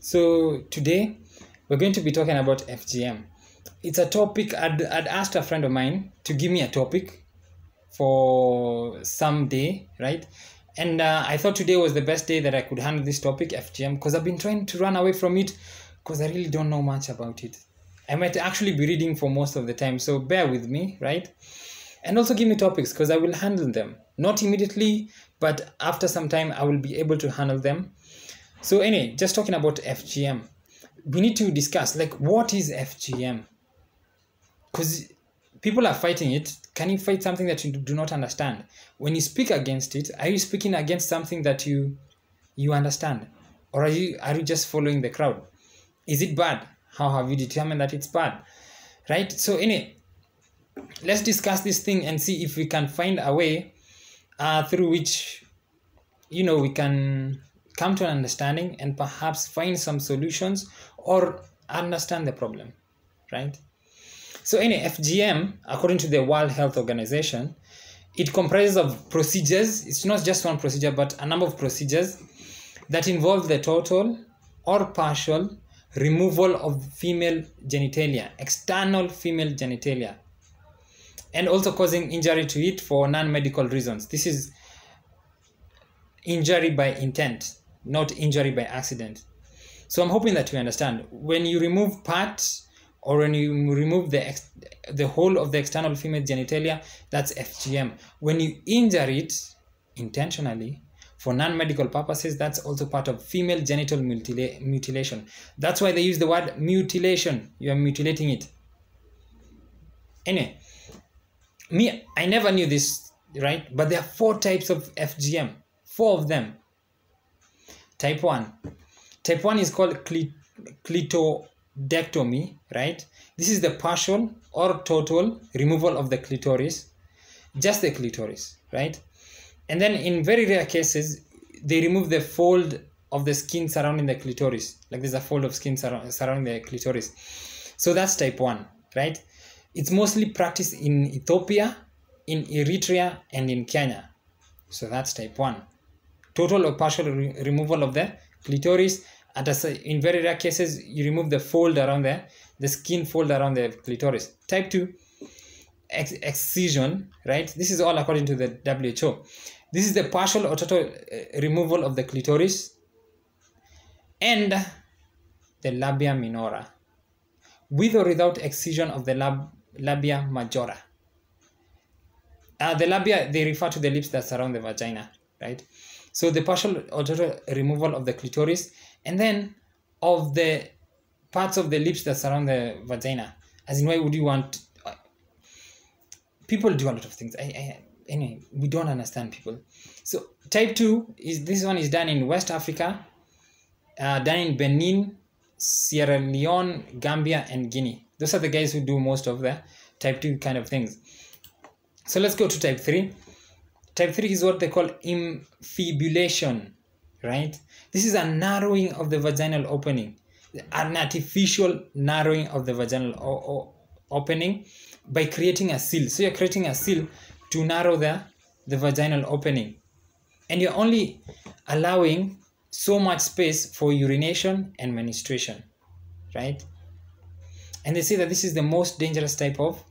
So today we're going to be talking about FGM. It's a topic I'd asked a friend of mine to give me a topic for some day, right? And I thought today was the best day that I could handle this topic, FGM, because I've been trying to run away from it because I really don't know much about it. I might actually be reading for most of the time, so bear with me, right? And also give me topics because I will handle them. Not immediately, but after some time I will be able to handle them. So anyway, just talking about FGM, we need to discuss, like, what is FGM? Because people are fighting it. Can you fight something that you do not understand? When you speak against it, are you speaking against something that you understand? Or are you just following the crowd? Is it bad? How have you determined that it's bad? Right? So anyway, let's discuss this thing and see if we can find a way through which, we can come to an understanding and perhaps find some solutions or understand the problem, right? So anyway, FGM, according to the World Health Organization, it comprises of procedures. It's not just one procedure, but a number of procedures that involve the total or partial removal of female genitalia, external female genitalia, and also causing injury to it for non-medical reasons. This is injury by intent, not injury by accident. So I'm hoping that you understand. When you remove parts or when you remove the whole of the external female genitalia, that's FGM. When you injure it intentionally for non-medical purposes, that's also part of female genital mutilation. That's why they use the word mutilation. You are mutilating it. Anyway, I never knew this, right? But there are 4 types of FGM. 4 of them. Type 1. Type 1 is called clitoridectomy, right? This is the partial or total removal of the clitoris, just the clitoris, right? And then in very rare cases, they remove the fold of the skin surrounding the clitoris. Like there's a fold of skin surrounding the clitoris. So that's type 1, right? It's mostly practiced in Ethiopia, in Eritrea, and in Kenya. So that's type 1. Total or partial removal of the clitoris. And in very rare cases, you remove the fold around the skin fold around the clitoris. Type 2, excision, right? This is all according to the WHO. This is the partial or total removal of the clitoris and the labia minora, with or without excision of the labia majora. The labia, they refer to the lips that surround the vagina, right? So the partial or total removal of the clitoris and then of the parts of the lips that surround the vagina. As in, why would you want... People do a lot of things. Anyway, we don't understand people. So type 2, this one is done in West Africa, done in Benin, Sierra Leone, Gambia, and Guinea. Those are the guys who do most of the type 2 kind of things. So let's go to type 3. Type 3 is what they call infibulation, right? This is a narrowing of the vaginal opening, an artificial narrowing of the vaginal opening by creating a seal. So you're creating a seal to narrow the vaginal opening. And you're only allowing so much space for urination and menstruation, right? And they say that this is the most dangerous type of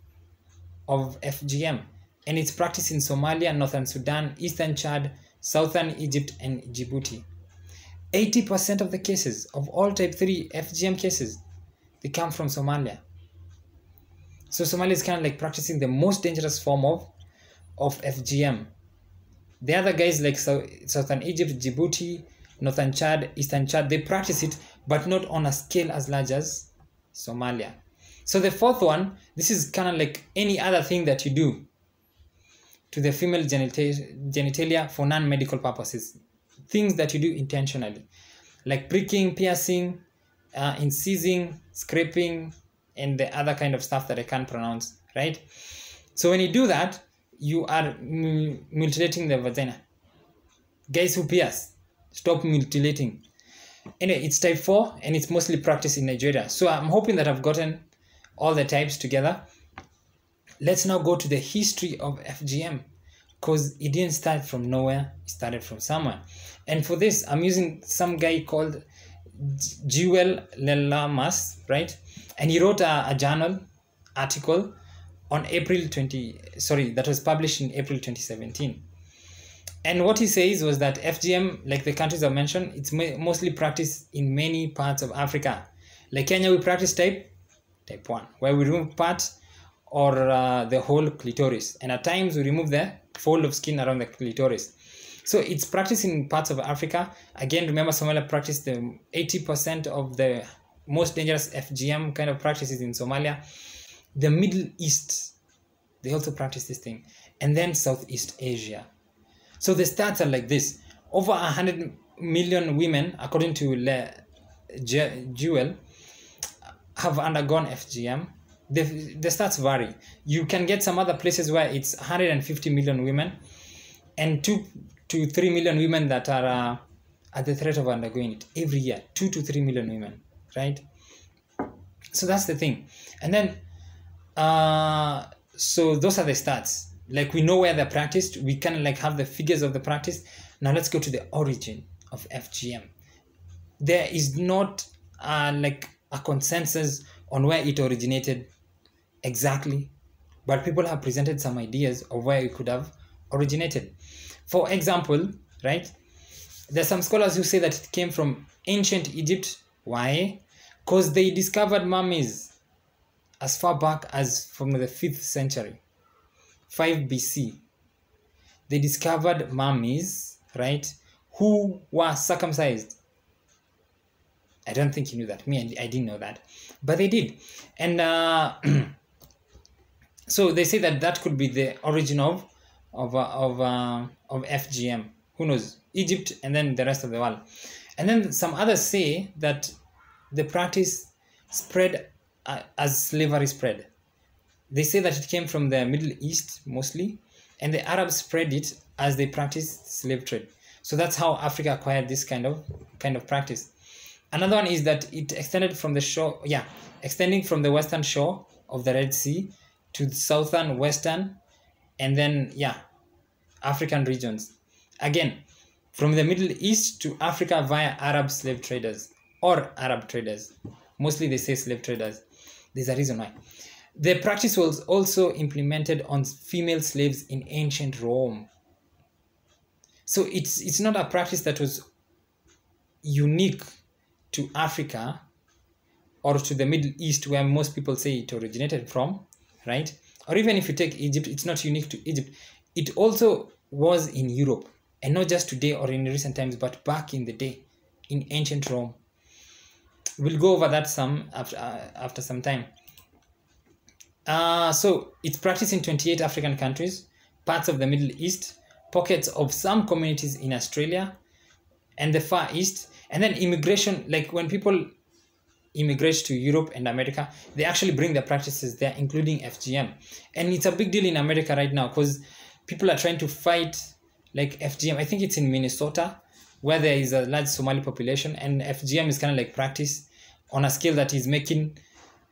FGM. And it's practiced in Somalia, Northern Sudan, Eastern Chad, Southern Egypt, and Djibouti. 80% of the cases of all type 3 FGM cases, they come from Somalia. So Somalia is kind of like practicing the most dangerous form of FGM. The other guys like Southern Egypt, Djibouti, Northern Chad, Eastern Chad, they practice it, but not on a scale as large as Somalia. So the 4th one, this is kind of like any other thing that you do to the female genitalia for non-medical purposes. Things that you do intentionally, like pricking, piercing, incising, scraping, and the other kind of stuff that I can't pronounce, right? So when you do that, you are mutilating the vagina. Guys who pierce, stop mutilating. Anyway, it's type 4 and it's mostly practiced in Nigeria. So I'm hoping that I've gotten all the types together. Let's now go to the history of FGM, because it didn't start from nowhere, it started from somewhere. And for this, I'm using some guy called Jewel Lelamas, right? And he wrote a journal article on that was published in April 2017. And what he says was that FGM, like the countries I mentioned, it's mostly practiced in many parts of Africa. Like Kenya, we practice type 1, where we remove part or the whole clitoris. And at times we remove the fold of skin around the clitoris. So it's practiced in parts of Africa. Again, remember Somalia practiced the 80% of the most dangerous FGM kind of practices in Somalia. The Middle East, they also practice this thing. And then Southeast Asia. So the stats are like this. Over 100 million women, according to Jewel, have undergone FGM. The stats vary. You can get some other places where it's 150 million women and 2 to 3 million women that are at the threat of undergoing it every year. 2 to 3 million women, right? So that's the thing. And then, so those are the stats. Like we know where they're practiced. We kind of like have the figures of the practice. Now let's go to the origin of FGM. There is not like a consensus on where it originated exactly, but people have presented some ideas of where it could have originated. For example, right, there's some scholars who say that it came from ancient Egypt. Why? Because they discovered mummies as far back as from the 5th century, 5 BC. They discovered mummies, right, who were circumcised. I don't think you knew that. I didn't know that, but they did. And so they say that could be the origin of FGM. Who knows? Egypt and then the rest of the world. And then some others say that the practice spread as slavery spread. They say that it came from the Middle East mostly, and the Arabs spread it as they practiced slave trade. So that's how Africa acquired this kind of practice. Another one is that it extended from the shore, extending from the western shore of the Red Sea to the southern, western, and then African regions. Again, from the Middle East to Africa via Arab slave traders or Arab traders. Mostly they say slave traders. There's a reason why. The practice was also implemented on female slaves in ancient Rome. So it's not a practice that was unique to Africa or to the Middle East, where most people say it originated from, right? Or even if you take Egypt, it's not unique to Egypt. It also was in Europe, and not just today or in recent times, but back in the day, in ancient Rome. We'll go over that some after some time. So it's practiced in 28 African countries, parts of the Middle East, pockets of some communities in Australia and the Far East. And then immigration, like when people immigrate to Europe and America, they actually bring their practices there, including FGM. And it's a big deal in America right now because people are trying to fight like FGM. I think it's in Minnesota, where there is a large Somali population, and FGM is kind of like practice on a scale that is making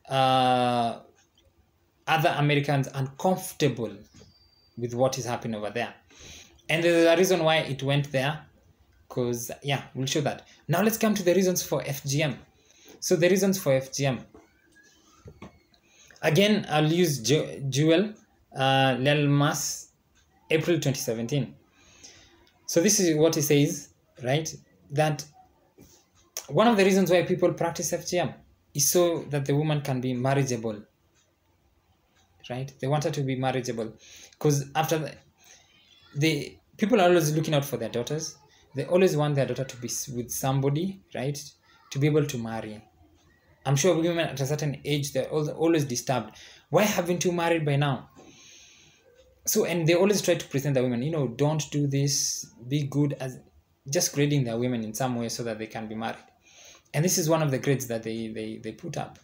other Americans uncomfortable with what is happening over there. And there's a reason why it went there, because we'll show that. Now let's come to the reasons for FGM. So the reasons for FGM. Again, I'll use Jewel Lelmas, April 2017. So this is what he says, right? That one of the reasons why people practice FGM is so that the woman can be marriageable, right? They want her to be marriageable because after the people are always looking out for their daughters. They always want their daughter to be with somebody, right? To be able to marry. I'm sure women at a certain age, they're always disturbed. Why haven't you married by now? So, and they always try to present the women, don't do this, be good, as just grading their women in some way so that they can be married. And this is one of the grades that they put up.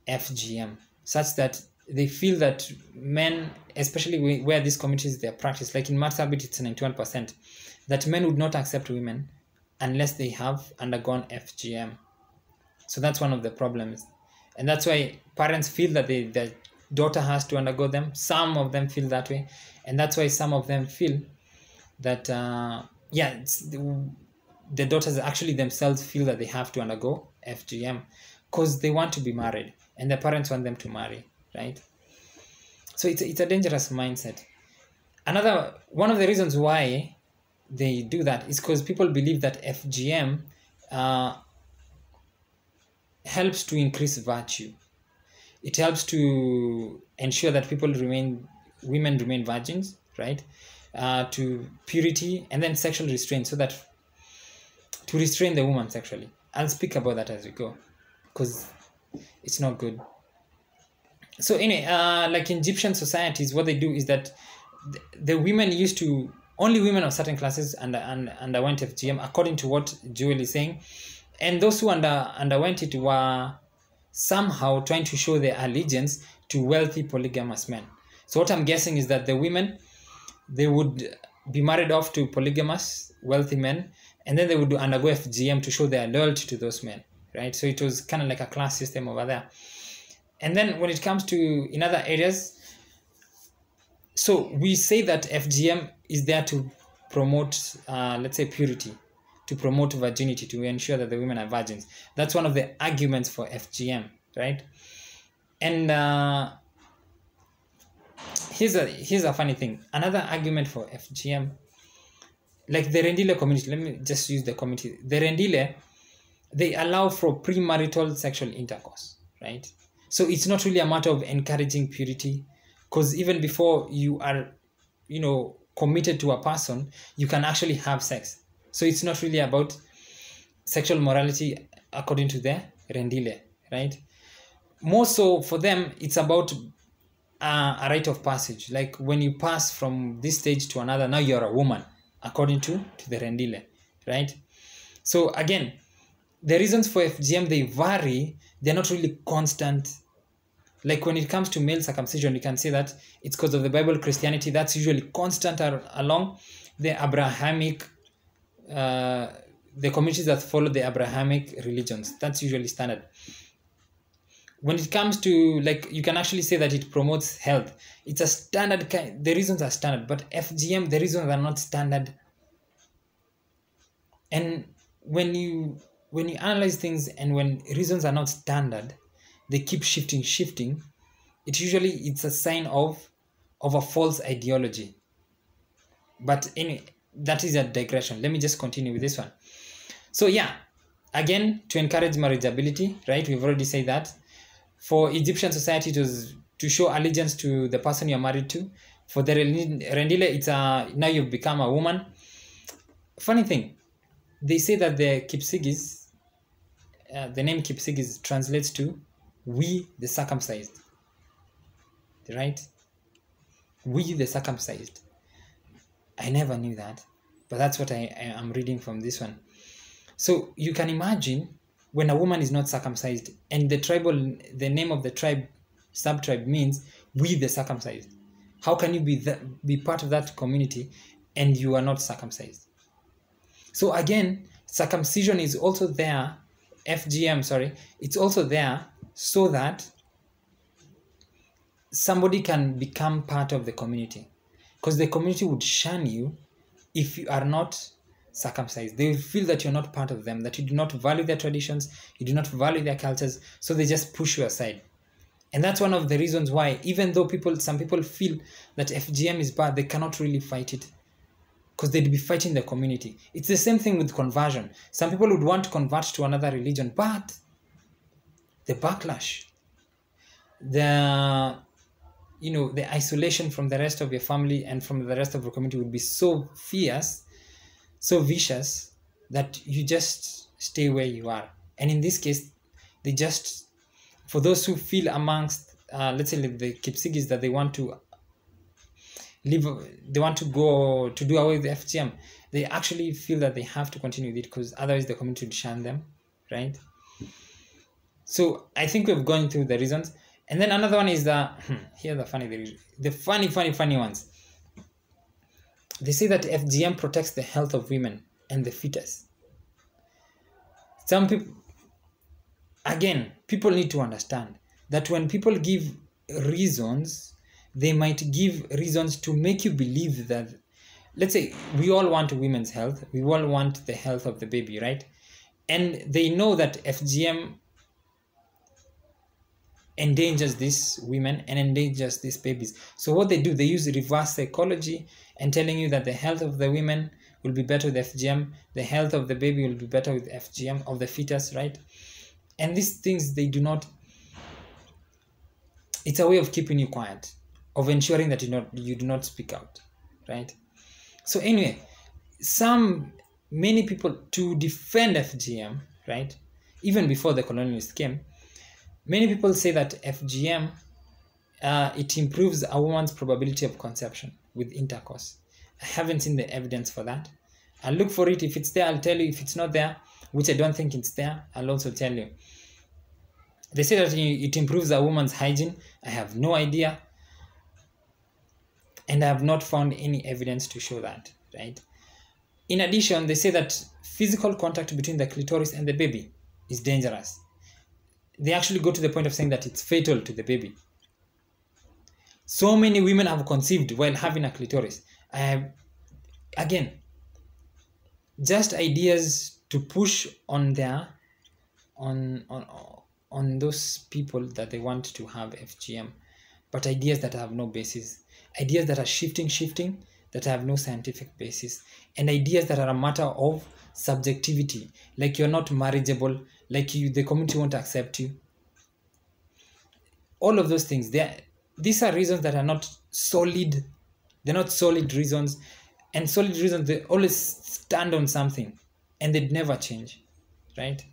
FGM, such that they feel that men, especially where these communities they are practiced, like in Marsabit, it's 91%, that men would not accept women unless they have undergone FGM. So that's one of the problems. And that's why parents feel that their daughter has to undergo them. Some of them feel that way. And that's why some of them feel that, the daughters actually themselves feel that they have to undergo FGM because they want to be married and their parents want them to marry, right? So it's a dangerous mindset. One of the reasons why they do that is because people believe that FGM helps to increase virtue. It helps to ensure that women remain virgins, right? To purity and then sexual restraint, so that to restrain the woman sexually. I'll speak about that as we go, because it's not good. So anyway, like in Egyptian societies, what they do is that the women only women of certain classes underwent FGM, according to what Joel is saying. And those who underwent it were somehow trying to show their allegiance to wealthy polygamous men. So what I'm guessing is that the women, they would be married off to polygamous wealthy men, and then they would undergo FGM to show their loyalty to those men, right? So it was kind of like a class system over there. And then when it comes to in other areas, so we say that FGM is there to promote, let's say, purity, to promote virginity, to ensure that the women are virgins. That's one of the arguments for FGM, right? And here's a funny thing. Another argument for FGM, like the Rendile community, let me just use the community. The Rendile, they allow for premarital sexual intercourse, right? So it's not really a matter of encouraging purity, because even before you are, committed to a person, you can actually have sex. So it's not really about sexual morality according to the Rendile, right? More so for them, it's about a rite of passage. Like when you pass from this stage to another, now you're a woman, according to the Rendile, right? So again, the reasons for FGM, they vary. They're not really constant. Like when it comes to male circumcision, you can say that it's because of the Bible Christianity. That's usually constant along the Abrahamic, the communities that follow the Abrahamic religions. That's usually standard. When it comes to, like, you can actually say that it promotes health. It's a standard kind. The reasons are standard, but FGM, the reasons are not standard. And when you analyze things and when reasons are not standard, they keep shifting, it's a sign of a false ideology. But anyway, that is a digression. Let me just continue with this one. So yeah, again, to encourage marriageability, right? We've already said that. For Egyptian society, it was to show allegiance to the person you're married to. For the Rendile, it's now you've become a woman. Funny thing, they say that the Kipsigis, the name Kipsigis translates to "we the circumcised," right? We the circumcised. I never knew that, but that's what I am reading from this one. So you can imagine when a woman is not circumcised, and the name of the tribe, sub-tribe, means "we the circumcised." How can you be part of that community and you are not circumcised? So again, circumcision is also there, FGM, sorry, it's also there so that somebody can become part of the community. Because the community would shun you if you are not circumcised. They will feel that you're not part of them, that you do not value their traditions, you do not value their cultures, so they just push you aside. And that's one of the reasons why, even though some people feel that FGM is bad, they cannot really fight it, because they'd be fighting the community. It's the same thing with conversion. Some people would want to convert to another religion, but the backlash, the isolation from the rest of your family and from the rest of the community would be so fierce, so vicious, that you just stay where you are. And in this case, they just, for those who feel amongst, let's say the Kipsigis, that they want to go to do away with the FGM, they actually feel that they have to continue with it, because otherwise the community would shun them, right? So I think we've gone through the reasons. And then another one is here are the funny ones. They say that FGM protects the health of women and the fetus. Some people, again, people need to understand that when people give reasons, they might give reasons to make you believe that let's say we all want women's health, we all want the health of the baby, right? And they know that FGM endangers these women and endangers these babies. So what they do, they use reverse psychology and telling you that the health of the women will be better with FGM, the health of the baby will be better with FGM, of the fetus, right? And these things, they do not, it's a way of keeping you quiet, of ensuring that you do not speak out, right? So anyway, many people, to defend FGM, right, even before the colonialists came, many people say that FGM, it improves a woman's probability of conception with intercourse. I haven't seen the evidence for that. I'll look for it. If it's there, I'll tell you. If it's not there, which I don't think it's there, I'll also tell you. They say that it improves a woman's hygiene. I have no idea. And I have not found any evidence to show that, right? In addition, they say that physical contact between the clitoris and the baby is dangerous. They actually go to the point of saying that it's fatal to the baby. So many women have conceived while having a clitoris. Again, just ideas to push on those people that they want to have FGM, but ideas that have no basis, ideas that are shifting, that have no scientific basis, and ideas that are a matter of subjectivity, like you're not marriageable, like the community won't accept you. All of those things, these are reasons that are not solid. They're not solid reasons. And solid reasons, they always stand on something and they'd never change, right?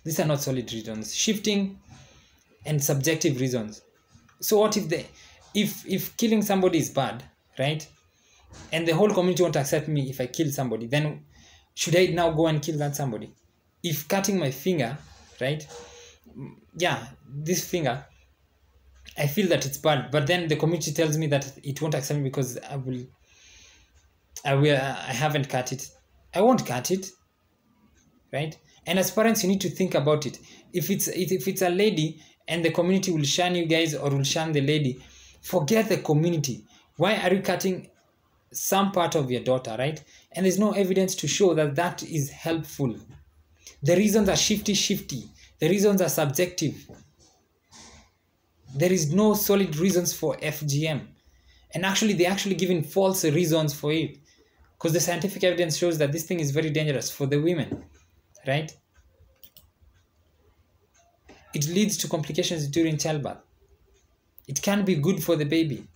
These are not solid reasons. Shifting and subjective reasons. So what if killing somebody is bad, right? And the whole community won't accept me if I kill somebody, then should I now go and kill that somebody? If cutting my finger, right? Yeah, this finger, I feel that it's bad, but then the community tells me that it won't accept me because I haven't cut it. I won't cut it, right? And as parents, you need to think about it. If it's a lady and the community will shun you guys or will shun the lady, forget the community. Why are you cutting some part of your daughter, right? And there's no evidence to show that that is helpful. The reasons are shifty. The reasons are subjective. There is no solid reasons for FGM. And actually, they're actually giving false reasons for it. Because the scientific evidence shows that this thing is very dangerous for the women, right? It leads to complications during childbirth. It can be good for the baby.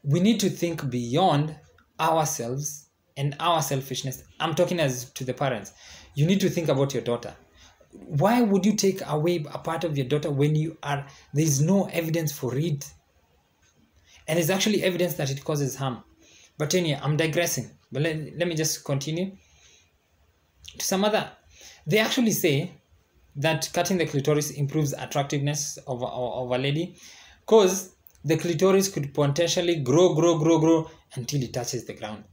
We need to think beyond ourselves and our selfishness. I'm talking as to the parents. You need to think about your daughter. Why would you take away a part of your daughter when there's no evidence for it? And there's actually evidence that it causes harm. But anyway, I'm digressing. But let me just continue. They actually say that cutting the clitoris improves attractiveness of a lady, because the clitoris could potentially grow until it touches the ground.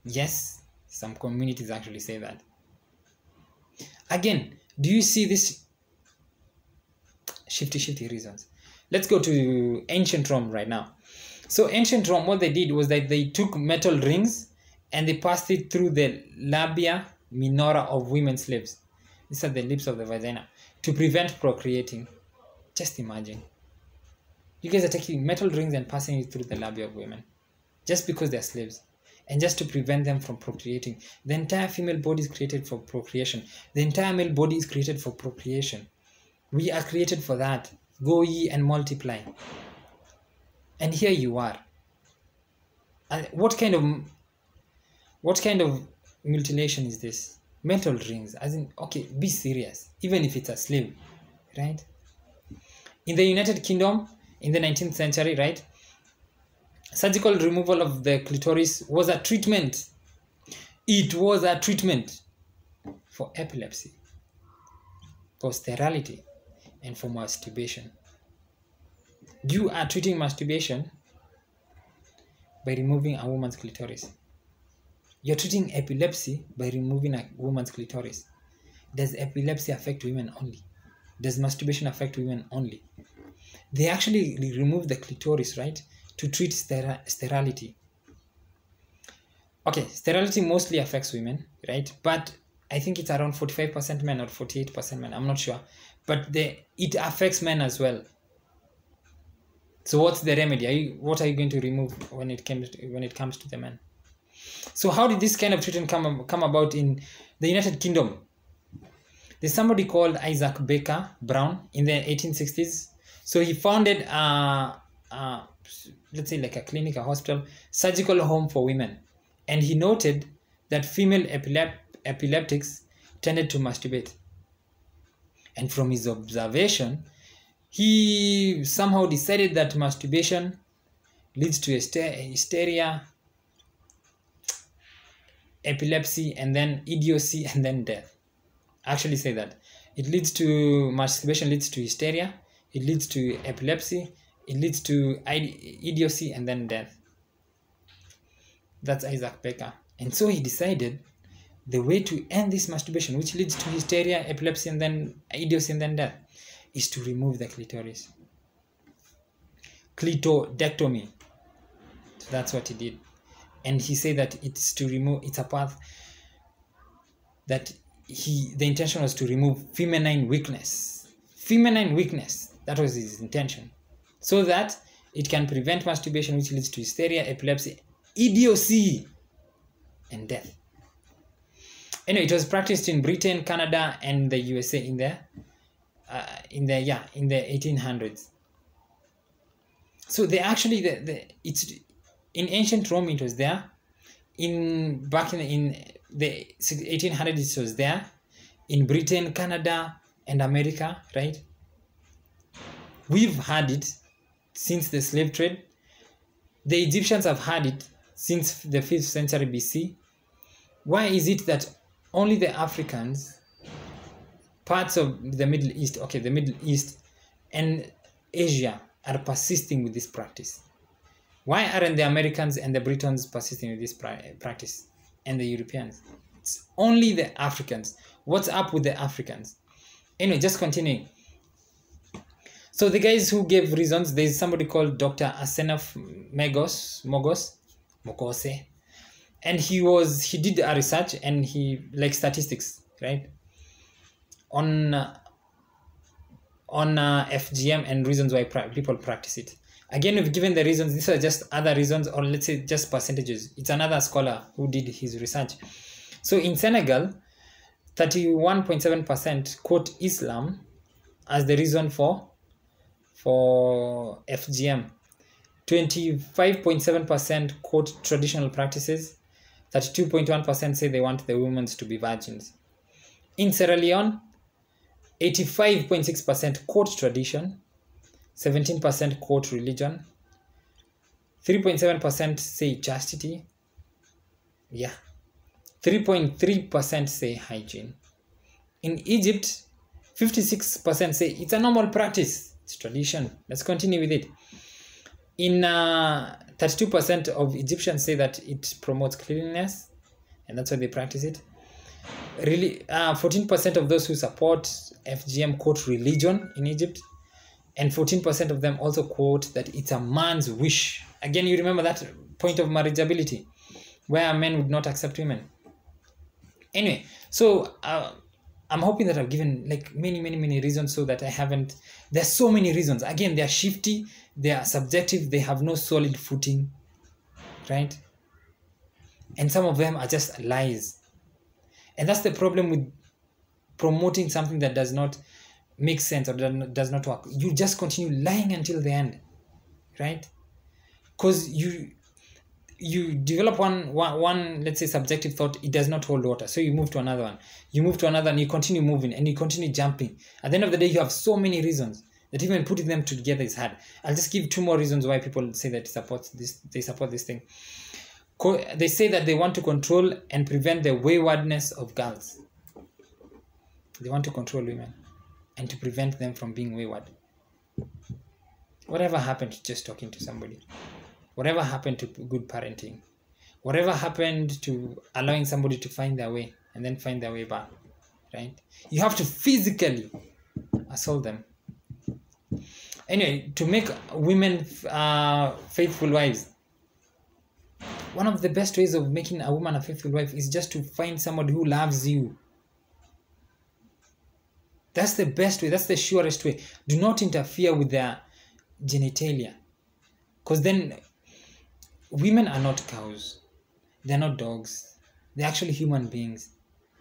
Yes, some communities actually say that. Again, do you see this shifty reasons? Let's go to ancient Rome right now. So ancient Rome, what they did was that they took metal rings and they passed it through the labia minora of women slaves. These are the lips of the vagina, to prevent procreating. Just imagine. You guys are taking metal rings and passing it through the labia of women just because they're slaves, and just to prevent them from procreating. The entire female body is created for procreation. The entire male body is created for procreation. We are created for that. Go ye and multiply. And here you are. What kind of mutilation is this? Metal rings. As in, okay, be serious. Even if it's a slave, right? In the United Kingdom, in the 19th century, right? Surgical removal of the clitoris was a treatment. It was a treatment for epilepsy, for sterility, and for masturbation. You are treating masturbation by removing a woman's clitoris. You're treating epilepsy by removing a woman's clitoris. Does epilepsy affect women only? Does masturbation affect women only? They actually remove the clitoris, right, to treat sterility. Okay, sterility mostly affects women, right? But I think it's around 45% men or 48% men. I'm not sure. But it affects men as well. So what's the remedy? What are you going to remove when it comes to the men? So how did this kind of treatment come about in the United Kingdom? There's somebody called Isaac Baker Brown in the 1860s. So he founded let's say like a clinic, a hospital, surgical home for women. And he noted that female epileptics tended to masturbate. And from his observation, he somehow decided that masturbation leads to hysteria, epilepsy, and then idiocy, and then death. Actually say that. Masturbation leads to hysteria, it leads to epilepsy, it leads to idiocy, and then death. That's Isaac Baker. And so he decided the way to end this masturbation, which leads to hysteria, epilepsy, and then idiocy, and then death, is to remove the clitoris. Clitodectomy. So that's what he did. And he said that it's a path that the intention was to remove feminine weakness. Feminine weakness. That was his intention. So that it can prevent masturbation, which leads to hysteria, epilepsy, idiocy, and death. Anyway, it was practiced in Britain, Canada, and the USA in the 1800s. So they actually it's in ancient Rome it was there. Back in the 1800s it was there. In Britain, Canada, and America, right? We've had it since the slave trade. The Egyptians have had it since the 5th century BC. Why is it that only the Africans, parts of the Middle East, the Middle East and Asia are persisting with this practice? Why aren't the Americans and the Britons persisting with this practice and the Europeans? It's only the Africans. What's up with the Africans? Anyway, just continuing. So the guys who gave reasons, there's somebody called Dr. Asenov Mogose, and he did a research and he like statistics, right, on FGM and reasons why people practice it. Again, we've given the reasons. These are just other reasons, or let's say just percentages. It's another scholar who did his research. So in Senegal, 31.7% quote Islam as the reason for FGM. 25.7% quote traditional practices. 32.1% say they want the women to be virgins. In Sierra Leone, 85.6% quote tradition. 17% quote religion. 3.7% say chastity. 3.3% say hygiene. In Egypt, 56% say it's a normal practice. It's tradition. Let's continue with it. In 32% of Egyptians say that it promotes cleanliness, and that's why they practice it. Really, 14% of those who support FGM quote religion in Egypt, and 14% of them also quote that it's a man's wish. Again, you remember that point of marriageability, where men would not accept women. Anyway, so I'm hoping that I've given like many reasons, so that I haven't. There's so many reasons. Again, they are shifty, they are subjective, they have no solid footing, right? And some of them are just lies. And that's the problem with promoting something that does not make sense or does not work. You just continue lying until the end, right? Because you develop one let's say subjective thought, it does not hold water, so you move to another one, you move to another, and you continue moving and you continue jumping. At the end of the day, you have so many reasons that even putting them together is hard. I'll just give 2 more reasons why people say that they support this thing. They say that they want to control and prevent the waywardness of girls. They want to control women and to prevent them from being wayward. Whatever happened to just talking to somebody? Whatever happened to good parenting? Whatever happened to allowing somebody to find their way and then find their way back, right? You have to physically assault them. Anyway, to make women faithful wives, one of the best ways of making a woman a faithful wife is just to find somebody who loves you. That's the best way. That's the surest way. Do not interfere with their genitalia. Because then women are not cows. They're not dogs. They're actually human beings.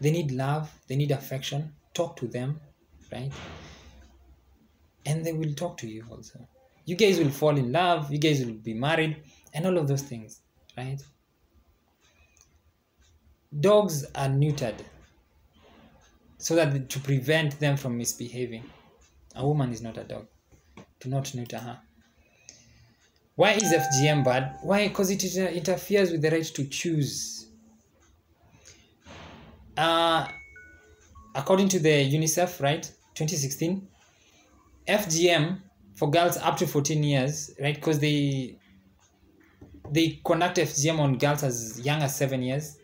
They need love. They need affection. Talk to them, right? And they will talk to you also. You guys will fall in love. You guys will be married. And all of those things, right? Dogs are neutered so that to prevent them from misbehaving. A woman is not a dog. Do not neuter her. Why is FGM bad? Why? Because it interferes with the right to choose. According to the UNICEF, right, 2016, FGM for girls up to 14 years, right, because they conduct FGM on girls as young as 7 years.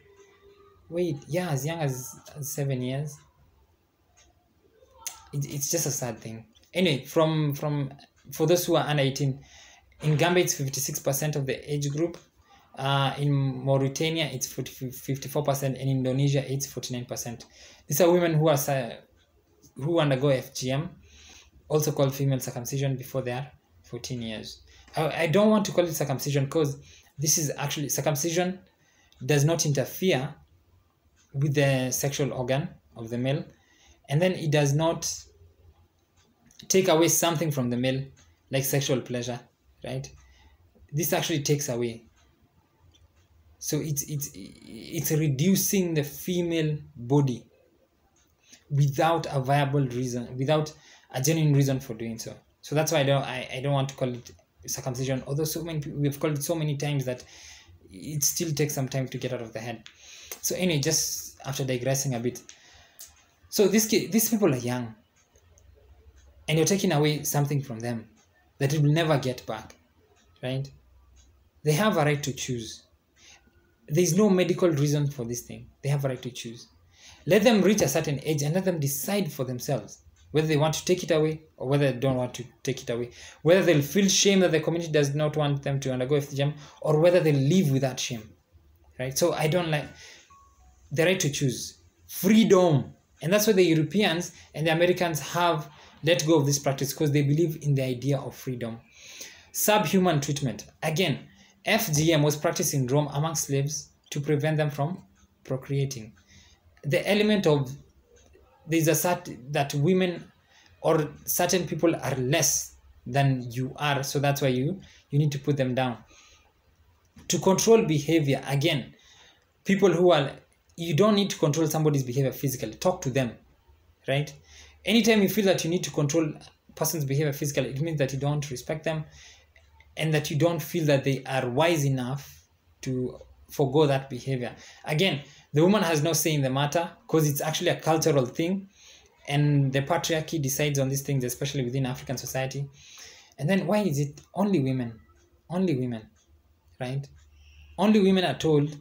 Wait, yeah, as young as 7 years. It's just a sad thing. Anyway, for those who are under 18, in Gambia it's 56% of the age group. In Mauritania it's 54%, and in Indonesia it's 49%. These are women who undergo FGM, also called female circumcision, before they are 14 years. I don't want to call it circumcision because this is actually, circumcision does not interfere with the sexual organ of the male, and then it does not take away something from the male like sexual pleasure, right? This actually takes away. So it's reducing the female body without a viable reason, without a genuine reason for doing so. So that's why I don't want to call it circumcision, although so many people, we've called it so many times that it still takes some time to get out of the head. So anyway, just after digressing a bit, so these people are young, and you're taking away something from them that they will never get back, right? They have a right to choose. There's no medical reason for this thing. They have a right to choose. Let them reach a certain age and let them decide for themselves whether they want to take it away or whether they don't want to take it away. Whether they'll feel shame that the community does not want them to undergo FGM, or whether they'll live with that shame, right? So I don't like the right to choose. Freedom. And that's why the Europeans and the Americans have let go of this practice, because they believe in the idea of freedom. Subhuman treatment. Again, FGM was practiced in Rome among slaves to prevent them from procreating. The element of there's a that women or certain people are less than you are, so that's why you need to put them down. To control behavior, again, people who are, you don't need to control somebody's behavior physically. Talk to them, right? Anytime you feel that you need to control a person's behavior physically, it means that you don't respect them and that you don't feel that they are wise enough to forgo that behavior. Again, the woman has no say in the matter because it's actually a cultural thing, and the patriarchy decides on these things, especially within African society. And then why is it only women? Only women, right? Only women are told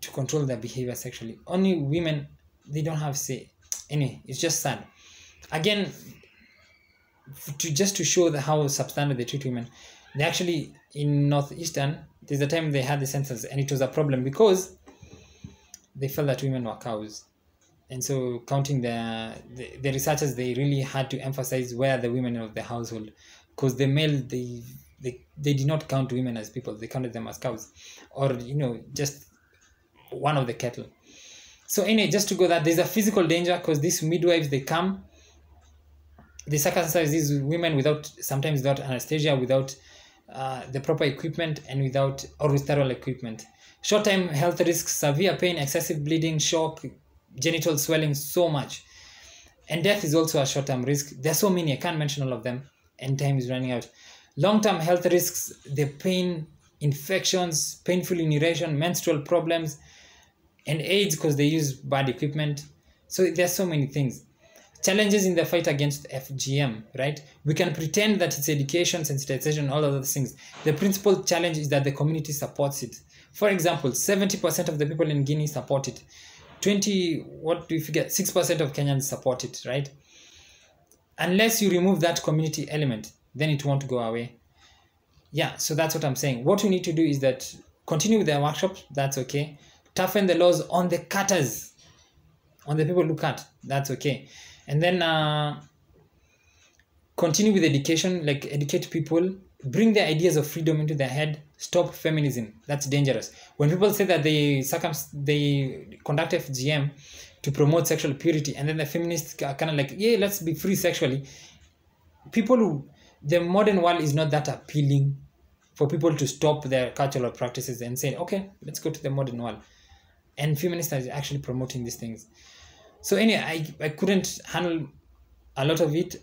to control their behavior sexually. Only women, they don't have say. Anyway, it's just sad. Again, just to show how substandard they treat women, they actually, in Northeastern, there's a time they had the census, and it was a problem because they felt that women were cows. And so counting the researchers, they really had to emphasize where the women of the household, because the male, they did not count women as people, they counted them as cows, or just one of the cattle. So anyway, just to go that there's a physical danger, because these midwives, they come, they circumcise these women sometimes without anesthesia, without the proper equipment, and with sterile equipment. Short-term health risks: severe pain, excessive bleeding, shock, genital swelling, so much. And death is also a short-term risk. There's so many, I can't mention all of them, and time is running out. Long-term health risks: the pain, infections, painful urination, menstrual problems, and AIDS, because they use bad equipment. So there's so many things. Challenges in the fight against FGM, right? We can pretend that it's education, sensitization, all of those things. The principal challenge is that the community supports it. For example, 70% of the people in Guinea support it. 6% of Kenyans support it, right? unless you remove that community element, then it won't go away. Yeah, so that's what I'm saying. What we need to do is that continue with the workshops, that's okay. Toughen the laws on the cutters, on the people who cut, that's okay. And then continue with education, like educate people, bring the ideas of freedom into their head, stop feminism. That's dangerous. When people say that they conduct FGM to promote sexual purity, and then the feminists are kind of like, yeah, let's be free sexually. The modern world is not that appealing for people to stop their cultural practices and say, okay, let's go to the modern world. And feminists are actually promoting these things. So anyway, I couldn't handle a lot of it.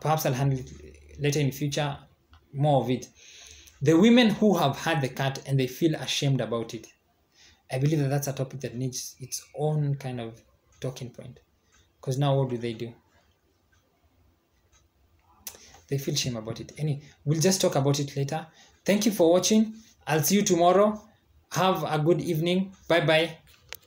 Perhaps I'll handle it later in the future, more of it. The women who have had the cut and they feel ashamed about it, I believe that that's a topic that needs its own kind of talking point. Because now what do? They feel shame about it. Anyway, we'll just talk about it later. Thank you for watching. I'll see you tomorrow. Have a good evening. Bye-bye.